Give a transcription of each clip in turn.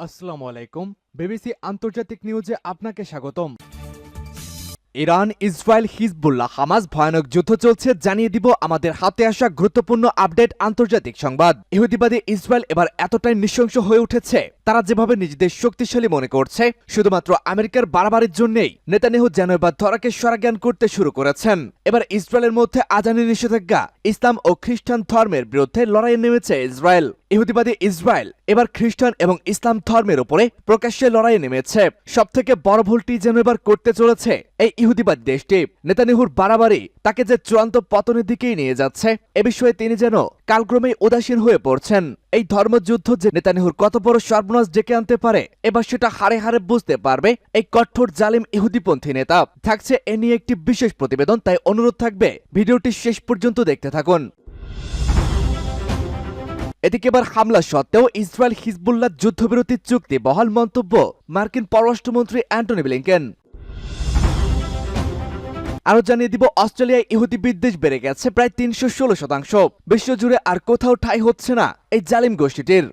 আসসালামু আলাইকুম। বিবিসি আন্তর্জাতিক নিউজে আপনাকে স্বাগতম। ইরান, ইসরায়েল, হিজবুল্লাহ, হামাস ভয়ানক যুদ্ধ চলছে, জানিয়ে দিব আমাদের হাতে আসা গুরুত্বপূর্ণ আপডেট আন্তর্জাতিক সংবাদ। ইহুদিবাদী ইসরায়েল এবার এতটাই নৃশংস হয়ে উঠেছে, তারা যেভাবে নিজেদের শক্তিশালী মনে করছে শুধুমাত্র আমেরিকার বাড়াবাড়ির জন্যই নেতানিয়াহু যেন এবার ধরাকে সরাজ্ঞান করতে শুরু করেছেন। এবার ইসরায়েলের মধ্যে আজানি নিষেধাজ্ঞা, ইসলাম ও খ্রিস্টান ধর্মের বিরুদ্ধে লড়াইয়ে নেমেছে ইসরায়েল। ইহুদিবাদী ইসরায়েল এবার খ্রিস্টান এবং ইসলাম ধর্মের উপরে প্রকাশ্যে লড়াইয়ে নেমেছে। সবথেকে বড় ভুলটি যেন এবার করতে চলেছে এই ইহুদিবাদী দেশটি। নেতানিয়াহুর বাড়াবাড়ি তাকে যে চূড়ান্ত পতনের দিকেই নিয়ে যাচ্ছে, এ বিষয়ে তিনি যেন কালক্রমেই উদাসীন হয়ে পড়ছেন। এই ধর্মযুদ্ধ যে নেতানিয়াহুর কত বড় সর্বনাশ ডেকে আনতে পারে, এবার সেটা হাড়ে হাড়ে বুঝতে পারবে এই কঠোর জালিম ইহুদিপন্থী নেতা। থাকছে এ নিয়ে একটি বিশেষ প্রতিবেদন, তাই অনুরোধ থাকবে ভিডিওটি শেষ পর্যন্ত দেখতে থাকুন। এদিকে এবার হামলা সত্ত্বেও ইসরায়েল হিজবুল্লাহ যুদ্ধবিরতির চুক্তি বহাল, মন্তব্য মার্কিন পররাষ্ট্রমন্ত্রী অ্যান্টনি ব্লিংকেন। আরো জানিয়ে দিব অস্ট্রেলিয়ায় ইহুদি বিদ্বেষ বেড়ে গেছে প্রায় ৩১৬%। বিশ্বজুড়ে আর কোথাও ঠাঁই হচ্ছে না এই জালিম গোষ্ঠীটির।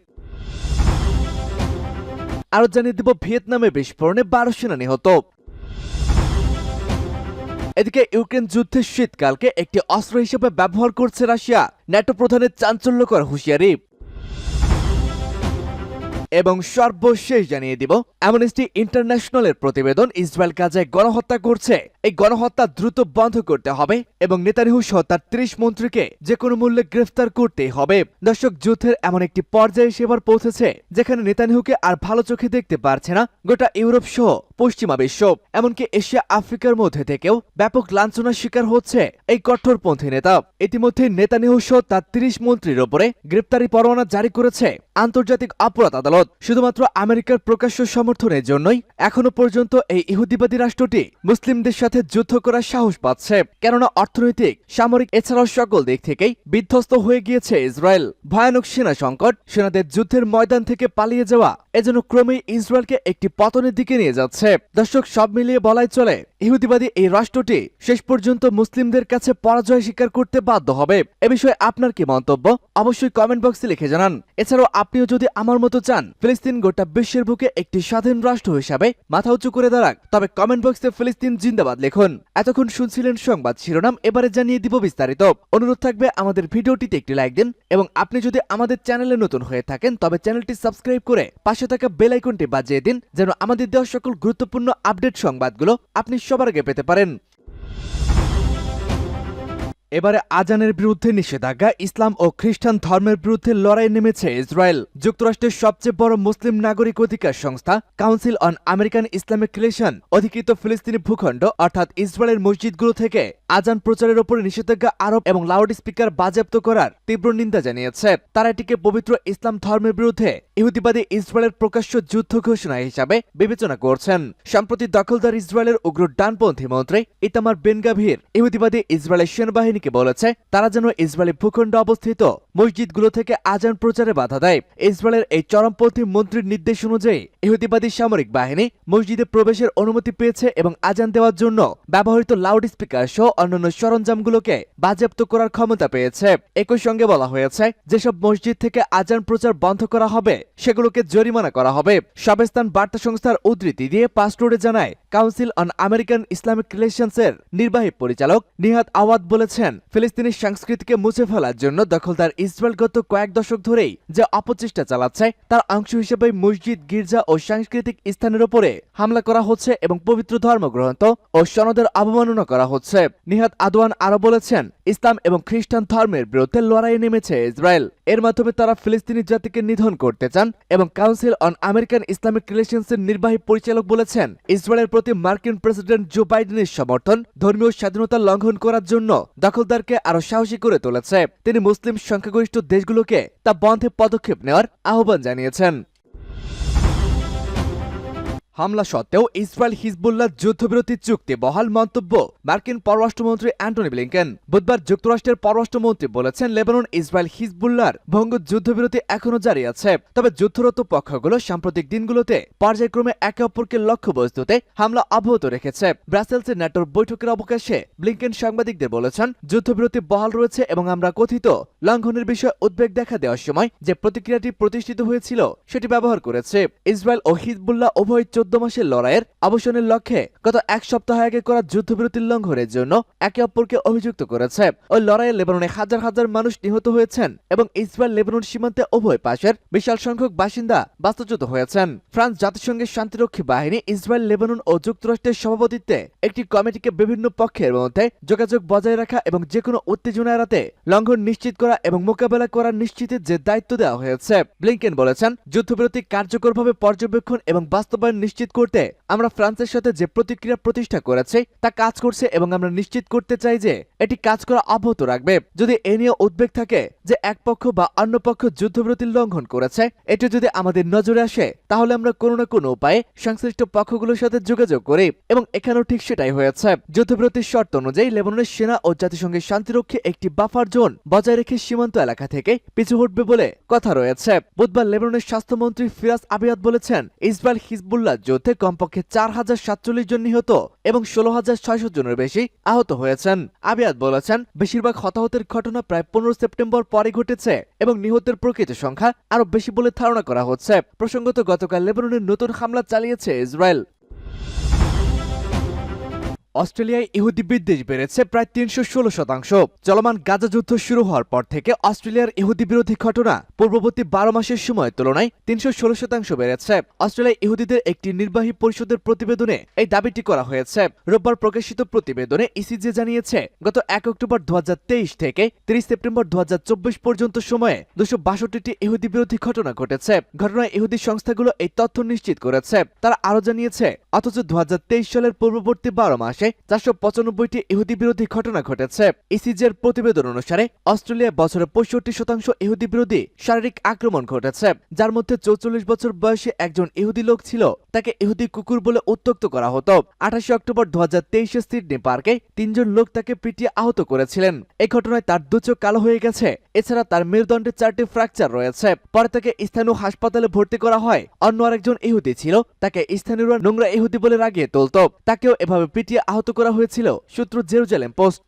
আরো জানিয়ে দিব ভিয়েতনামে বিস্ফোরণে ১২ সেনা নিহত। এদিকে ইউক্রেন যুদ্ধের শীতকালকে একটি অস্ত্র হিসেবে ব্যবহার করছে রাশিয়া, ন্যাটো প্রধানের চাঞ্চল্যকর হুঁশিয়ারি। এবং সর্বশেষ জানিয়ে দিব অ্যামনেস্টি ইন্টারন্যাশনালের প্রতিবেদন, ইসরায়েল গাজায় গণহত্যা করছে, এই গণহত্যা দ্রুত বন্ধ করতে হবে এবং নেতানিয়াহু সহ তার ৩০ মন্ত্রীকে যে কোনো মূল্যে গ্রেফতার করতেই হবে। দর্শক, যুদ্ধের এমন একটি পর্যায়ে সেবার পৌঁছেছে যেখানে নেতানিয়াহুকে আর ভালো চোখে দেখতে পারছে না গোটা ইউরোপ সহ পশ্চিমা বিশ্ব, এমনকি এশিয়া আফ্রিকার মধ্যে থেকেও ব্যাপক লাঞ্ছনার শিকার হচ্ছে এই কঠোরপন্থী নেতা। ইতিমধ্যে নেতানিয়াহু সহ তার ৩০ মন্ত্রীর ওপরে গ্রেপ্তারি পরোয়ানা জারি করেছে আন্তর্জাতিক অপরাধ আদালত। শুধুমাত্র আমেরিকার প্রকাশ্য সমর্থনের জন্যই এখনো পর্যন্ত এই ইহুদিবাদী রাষ্ট্রটি মুসলিমদের সাথে যুদ্ধ করার সাহস পাচ্ছে, কেননা অর্থনৈতিক, সামরিক এছাড়াও সকল দিক থেকেই বিধ্বস্ত হয়ে গিয়েছে ইসরায়েল। ভয়ানক সেনা সংকট, সেনাদের যুদ্ধের ময়দান থেকে পালিয়ে যাওয়া, এজন্য ক্রমেই ইসরায়েলকে একটি পতনের দিকে নিয়ে যাচ্ছে। দর্শক, সব মিলিয়ে বলাই চলে ইহুদিবাদী এই রাষ্ট্রটি শেষ পর্যন্ত মুসলিমদের কাছে পরাজয় স্বীকার করতে বাধ্য হবে। এ বিষয়ে আপনার কি মন্তব্য অবশ্যই কমেন্ট বক্সে লিখে জানান। এছাড়াও আপনিও যদি আমার মতো চান ফিলিস্তিন গোটা বিশ্বের বুকে একটি স্বাধীন রাষ্ট্র হিসাবে মাথা উঁচু করে দাঁড়াক, তবে কমেন্ট বক্সে ফিলিস্তিন জিন্দাবাদ লিখুন। এতক্ষণ শুনছিলেন সংবাদ শিরোনাম, এবারে জানিয়ে দিব বিস্তারিত। অনুরোধ থাকবে আমাদের ভিডিওটিতে একটি লাইক দিন এবং আপনি যদি আমাদের চ্যানেলে নতুন হয়ে থাকেন তবে চ্যানেলটি সাবস্ক্রাইব করে পাশে থাকা বেল আইকনটি বাজিয়ে দিন, যেন আমাদের দেওয়া সকল গুরুত্বপূর্ণ আপডেট সংবাদগুলো আপনি সবার আগে পেতে পারেন। এবারে আজানের বিরুদ্ধে নিষেধাজ্ঞা, ইসলাম ও খ্রিস্টান ধর্মের বিরুদ্ধে লড়াই নেমেছে ইসরায়েল। যুক্তরাষ্ট্রের সবচেয়ে বড় মুসলিম নাগরিক অধিকার সংস্থা council on American Islamic relation অধিকৃত ফিলিস্তিনি ভূখণ্ড অর্থাৎ ইসরায়েলের মসজিদগুলো থেকে আজান প্রচারের উপরে নিষেধাজ্ঞা আরোপ এবং লাউড স্পিকার বাজেয়াপ্ত করার তীব্র নিন্দা জানিয়েছে। তারা এটিকে পবিত্র ইসলাম ধর্মের বিরুদ্ধে ইহুদিবাদী ইসরায়েলের প্রকাশ্য যুদ্ধ ঘোষণা হিসাবে বিবেচনা করছেন। সম্প্রতি দখলদার ইসরায়েলের উগ্র ডানপন্থী মন্ত্রী ইতামার বেন গাভির ইহুদিবাদী ইসরায়েলের সেনাবাহিনী বলেছে তারা যেন ইসরায়েলি ভূখণ্ডে অবস্থিত মসজিদগুলো থেকে আজান প্রচারে বাধা দেয়। ইসরায়েলের এই চরমপন্থী মন্ত্রীর নির্দেশ অনুযায়ী ইহুদিবাদী সামরিক বাহিনী মসজিদে প্রবেশের অনুমতি পেয়েছে এবং আজান দেওয়ার জন্য ব্যবহৃত লাউড স্পিকার সহ অন্যান্য সরঞ্জামগুলোকে বাজেয়াপ্ত করার ক্ষমতা পেয়েছে। একই সঙ্গে বলা হয়েছে যেসব মসজিদ থেকে আজান প্রচার বন্ধ করা হবে সেগুলোকে জরিমানা করা হবে। সাবেস্তান বার্তা সংস্থার উদ্ধৃতি দিয়ে পাসপোর্টে জানায় কাউন্সিল অন আমেরিকান ইসলামিক রিলেশনসের নির্বাহী পরিচালক নিহাদ আওয়াদ বলেছেন, ফিলিস্তিনি সংস্কৃতিকে মুছে ফেলার জন্য দখলদার ইসরায়েল গত কয়েক দশক ধরেই যে অপচেষ্টা চালাচ্ছে তার অংশ হিসেবে মসজিদ, গির্জা ও সাংস্কৃতিক স্থানের উপরে হামলা করা হচ্ছে এবং পবিত্র ধর্মগ্রন্থ ও সনদের অবমাননা করা হচ্ছে। নিহাদ আদওয়ান আরো বলেছেন, ইসলাম এবং খ্রিস্টান ধর্মের বিরুদ্ধে লড়াইয়ে নেমেছে ইসরায়েল। এর মাধ্যমে তারা ফিলিস্তিনি জাতিকে নিধন করতে চান এবং কাউন্সিল অন আমেরিকান ইসলামিক রিলেশনসের নির্বাহী পরিচালক বলেছেন, ইসরায়েলের প্রতি মার্কিন প্রেসিডেন্ট জো বাইডেনের সমর্থন ধর্মীয় স্বাধীনতা লঙ্ঘন করার জন্য দখলদারকে আরো সাহসী করে তুলেছে। তিনি মুসলিম সংখ্যাগরিষ্ঠ দেশগুলোকে তা বন্ধে পদক্ষেপ নেওয়ার আহ্বান জানিয়েছেন। হামলা সত্ত্বেও ইসরায়েল হিজবুল্লাহ যুদ্ধবিরতি চুক্তি বহাল মন্তব্য মার্কিন পররাষ্ট্রমন্ত্রী অ্যান্টনি ব্লিংকেন। বুধবার যুক্তরাষ্ট্রের পররাষ্ট্রমন্ত্রী বলেছেন, লেবানন ইসরায়েল হিজবুল্লাহর ভঙ্গুর যুদ্ধবিরতি এখনো জারি আছে, তবে যুদ্ধরত পক্ষগুলো সাম্প্রতিক দিনগুলোতে পর্যায়ক্রমে একে অপরকে লক্ষ্যবস্তুতে হামলা অব্যাহত রেখেছে। ব্রাসেলসে ন্যাটোর বৈঠকের অবকাশে ব্লিংকেন সাংবাদিকদের বলেছেন, যুদ্ধবিরতি বহাল রয়েছে এবং আমরা কথিত লঙ্ঘনের বিষয়ে উদ্বেগ দেখা দেওয়ার সময় যে প্রতিক্রিয়াটি প্রতিষ্ঠিত হয়েছিল সেটি ব্যবহার করেছে। ইসরায়েল ও হিজবুল্লাহ উভয় 14 মাসের লড়াইয়ের অবসানের লক্ষ্যে গত এক সপ্তাহ আগে করা যুদ্ধবিরতির লঙ্ঘনের জন্য একে অপরকে অভিযুক্ত করেছে। ওই লড়াইয়ে লেবাননে হাজার হাজার মানুষ নিহত হয়েছেন এবং ইসরায়েল লেবানন সীমান্তে উভয় পাশের বিশাল সংখ্যক বাসিন্দা বাস্তুচ্যুত হয়েছেন। ফ্রান্স জাতিসংঘের শান্তিরক্ষী বাহিনী ইসরায়েল, লেবানন ও যুক্তরাষ্ট্রের সভাপতিত্বে একটি কমিটিকে বিভিন্ন পক্ষের মধ্যে যোগাযোগ বজায় রাখা এবং যেকোনো উত্তেজনা এড়াতে লঙ্ঘন নিশ্চিত করা এবং মোকাবেলা করা নিশ্চিতের যে দায়িত্ব দেওয়া হয়েছে। ব্লিংকেন বলেছেন, যুদ্ধবিরতি কার্যকরভাবে পর্যবেক্ষণ এবং বাস্তবায়ন নিশ্চিত করতে আমরা ফ্রান্সের সাথে যে প্রতিক্রিয়া প্রতিষ্ঠা করেছে তা কাজ করছে এবং আমরা নিশ্চিত করতে চাই যে এটি কাজ করা অব্যাহত রাখবে। যদি এ নিয়ে উদ্বেগ থাকে যে এক পক্ষ বা অন্য পক্ষ যুদ্ধবিরতির লঙ্ঘন করেছে, এটি যদি আমাদের নজরে আসে তাহলে আমরা কোনো না কোনো উপায়ে সংশ্লিষ্ট পক্ষগুলোর সাথে যোগাযোগ করি এবং এখানেও ঠিক সেটাই হয়েছে। যুদ্ধবিরতির শর্ত অনুযায়ী লেবাননের সেনা ও জাতিসংঘের শান্তিরক্ষী একটি বাফার জোন বজায় রেখে সীমান্ত এলাকা থেকে পিছু হটবে বলে কথা রয়েছে। বুধবার লেবাননের স্বাস্থ্যমন্ত্রী ফিরাজ আবিয়াদ বলেছেন, ইসরায়েল হিজবুল্লাহ যুদ্ধে কমপক্ষে 4047 জন নিহত এবং 16,600 জনের বেশি আহত হয়েছেন। আবিয়াদ বলেছেন, বেশিরভাগ হতাহতের ঘটনা প্রায় 15 সেপ্টেম্বর পরে ঘটেছে এবং নিহতের প্রকৃত সংখ্যা আরো বেশি বলে ধারণা করা হচ্ছে। প্রসঙ্গত, গতকাল লেবাননের নতুন হামলা চালিয়েছে ইসরায়েল। অস্ট্রেলিয়ায় ইহুদি বিদ্বেষ বেড়েছে প্রায় 316%। চলমান গাজা যুদ্ধ শুরু হওয়ার পর থেকে অস্ট্রেলিয়ার ইহুদি বিরোধী ঘটনা পূর্ববর্তী 12 মাসের সময় তুলনায় 316% বেড়েছে। অস্ট্রেলিয়ায় ইহুদিদের একটি নির্বাহী পরিষদের প্রতিবেদনে এই দাবিটি করা হয়েছে। রোববার প্রকাশিত প্রতিবেদনে ইসিজে জানিয়েছে, গত 1 অক্টোবর 2023 থেকে 30 সেপ্টেম্বর 2024 পর্যন্ত সময়ে 262টি ইহুদি বিরোধী ঘটনা ঘটেছে। ঘটনায় ইহুদি সংস্থাগুলো এই তথ্য নিশ্চিত করেছে। তারা আরও জানিয়েছে, অথচ 2023 সালের পূর্ববর্তী 12 মাসে 495টি ইহুদি বিরোধী ঘটনা ঘটেছে। ইসিজের প্রতিবেদন অনুসারে অস্ট্রেলিয়ায় বছরে 65% ইহুদি বিরোধী শারীরিক আক্রমণ ঘটেছে, যার মধ্যে 44 বছর বয়সী একজন ইহুদি লোক ছিল। তাকে ইহুদি কুকুর বলে উত্ত্যক্ত করা হতো। 28 অক্টোবর 2023 সিডনি পার্কে 3 জন লোক তাকে পিটিয়ে আহত করেছিলেন। এই ঘটনায় তার 2 চোখ কালো হয়ে গেছে। এছাড়া তার মেরুদণ্ডে 4টি ফ্র্যাকচার রয়েছে। পরে তাকে স্থানীয় হাসপাতালে ভর্তি করা হয়। অন্য আরেকজন ইহুদি ছিল, তাকে স্থানীয়রা নোংরা ইহুদি বলে রাগিয়ে তুলত। তাকেও এভাবে পিটিয়ে আহত করা হয়েছিল। সূত্র জেরুজালেম পোস্ট।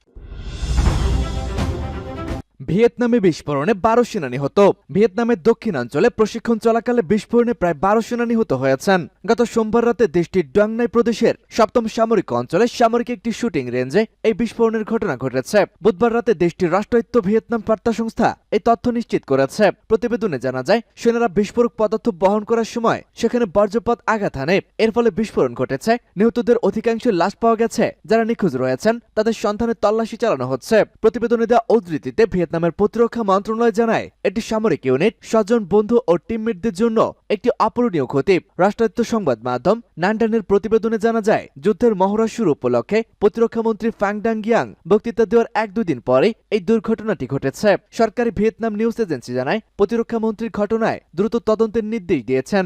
ভিয়েতনামে বিস্ফোরণে 12 সেনা নিহত। ভিয়েতনামের দক্ষিণাঞ্চলে প্রশিক্ষণ চলাকালে বিস্ফোরণে প্রায় 12 সেনা নিহত হয়েছেন। গত সোমবার রাতে দেশটির ডাংনাই প্রদেশের 7ম সামরিক অঞ্চলে সামরিক একটি শুটিং রেঞ্জে এই বিস্ফোরণের ঘটনা ঘটেছে। বুধবার রাতে দেশটির রাষ্ট্রায়ত্ত ভিয়েতনাম বার্তা সংস্থা এই তথ্য নিশ্চিত করেছে। প্রতিবেদনে জানা যায়, সেনারা বিস্ফোরক পদার্থ বহন করার সময় সেখানে বজ্রপাত আঘাত হানে। এর ফলে বিস্ফোরণ ঘটেছে। নিহতদের অধিকাংশের লাশ পাওয়া গেছে। যারা নিখোঁজ রয়েছেন তাদের সন্ধানের তল্লাশি চালানো হচ্ছে। প্রতিবেদনে দেওয়া উদ্ধৃতিতে ভিয়েতনামের প্রতিরক্ষা মন্ত্রণালয় জানায়, এটি সামরিক ইউনিট, স্বজন, বন্ধু ও টিমমেটদের জন্য একটি অপূরণীয় ক্ষতি। রাষ্ট্রায়ত্ত সংবাদ মাধ্যম নানডানের প্রতিবেদনে জানা যায়, যুদ্ধের মহড়া শুরু উপলক্ষে প্রতিরক্ষামন্ত্রী ফাং ডাংগিয়াং বক্তৃতা দেওয়ার 1-2 দিন পরে এই দুর্ঘটনাটি ঘটেছে। সরকারি ভিয়েতনাম নিউজ এজেন্সি জানায়, প্রতিরক্ষামন্ত্রী ঘটনায় দ্রুত তদন্তের নির্দেশ দিয়েছেন।